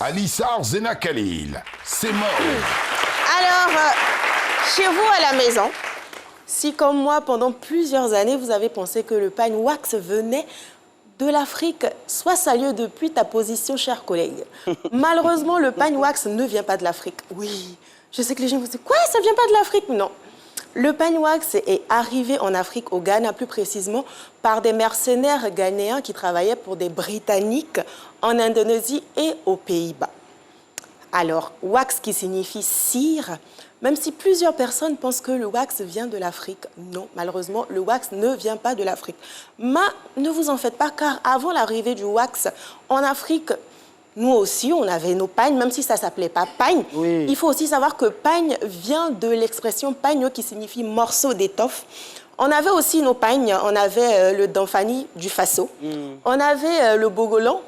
Alissar Zena Khalil, c'est mort. Alors, chez vous à la maison, si comme moi, pendant plusieurs années, vous avez pensé que le pagne wax venait de l'Afrique, sois sérieux depuis ta position, cher collègue. Malheureusement, le pagne wax ne vient pas de l'Afrique. Oui, je sais que les gens vous disent, quoi, ça vient pas de l'Afrique? Non. Le pagne wax est arrivé en Afrique, au Ghana plus précisément, par des mercenaires ghanéens qui travaillaient pour des Britanniques en Indonésie et aux Pays-Bas. Alors, wax qui signifie cire, même si plusieurs personnes pensent que le wax vient de l'Afrique, non, malheureusement, le wax ne vient pas de l'Afrique. Mais ne vous en faites pas, car avant l'arrivée du wax en Afrique, nous aussi, on avait nos pagnes, même si ça ne s'appelait pas pagne. Oui. Il faut aussi savoir que pagne vient de l'expression pagno qui signifie morceau d'étoffe. On avait aussi nos pagnes, on avait le danfani du Faso, on avait le bogolan,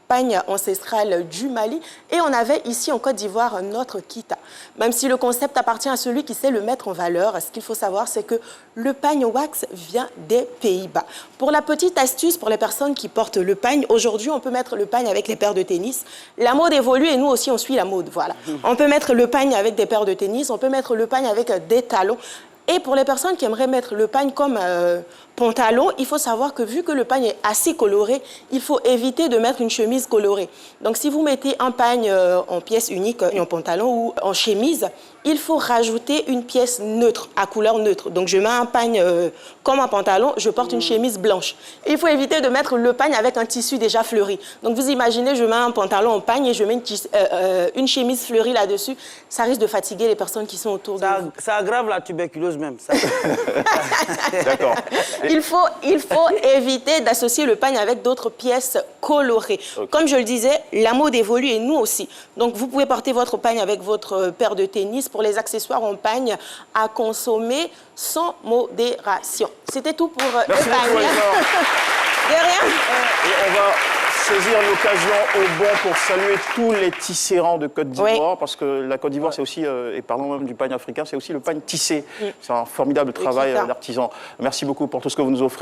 pagne ancestral du Mali, et on avait ici en Côte d'Ivoire notre kita. Même si le concept appartient à celui qui sait le mettre en valeur, ce qu'il faut savoir, c'est que le pagne wax vient des Pays-Bas. Pour la petite astuce, pour les personnes qui portent le pagne, aujourd'hui, on peut mettre le pagne avec les paires de tennis. La mode évolue et nous aussi, on suit la mode, voilà. On peut mettre le pagne avec des paires de tennis, on peut mettre le pagne avec des talons. Et pour les personnes qui aimeraient mettre le pagne comme pantalon, il faut savoir que vu que le pagne est assez coloré, il faut éviter de mettre une chemise colorée. Donc si vous mettez un pagne en pièce unique, en pantalon ou en chemise, il faut rajouter une pièce neutre, à couleur neutre. Donc je mets un pagne comme un pantalon, je porte une chemise blanche. Il faut éviter de mettre le pagne avec un tissu déjà fleuri. Donc vous imaginez, je mets un pantalon en pagne et je mets une chemise fleurie là-dessus. Ça risque de fatiguer les personnes qui sont autour de vous. Ça aggrave la tuberculose même. D'accord. Il faut éviter d'associer le pagne avec d'autres pièces colorées. Okay. Comme je le disais, la mode évolue et nous aussi. Donc, vous pouvez porter votre pagne avec votre paire de tennis. Pour les accessoires en pagne, à consommer sans modération. C'était tout pour le pagne. De rien. Et on va saisir l'occasion au bon pour saluer tous les tisserands de Côte d'Ivoire, oui. Parce que la Côte d'Ivoire, c'est aussi, et parlons même du pagne africain, c'est aussi le pagne tissé. C'est un formidable travail d'artisan. Merci beaucoup pour tout ce que vous nous offrez.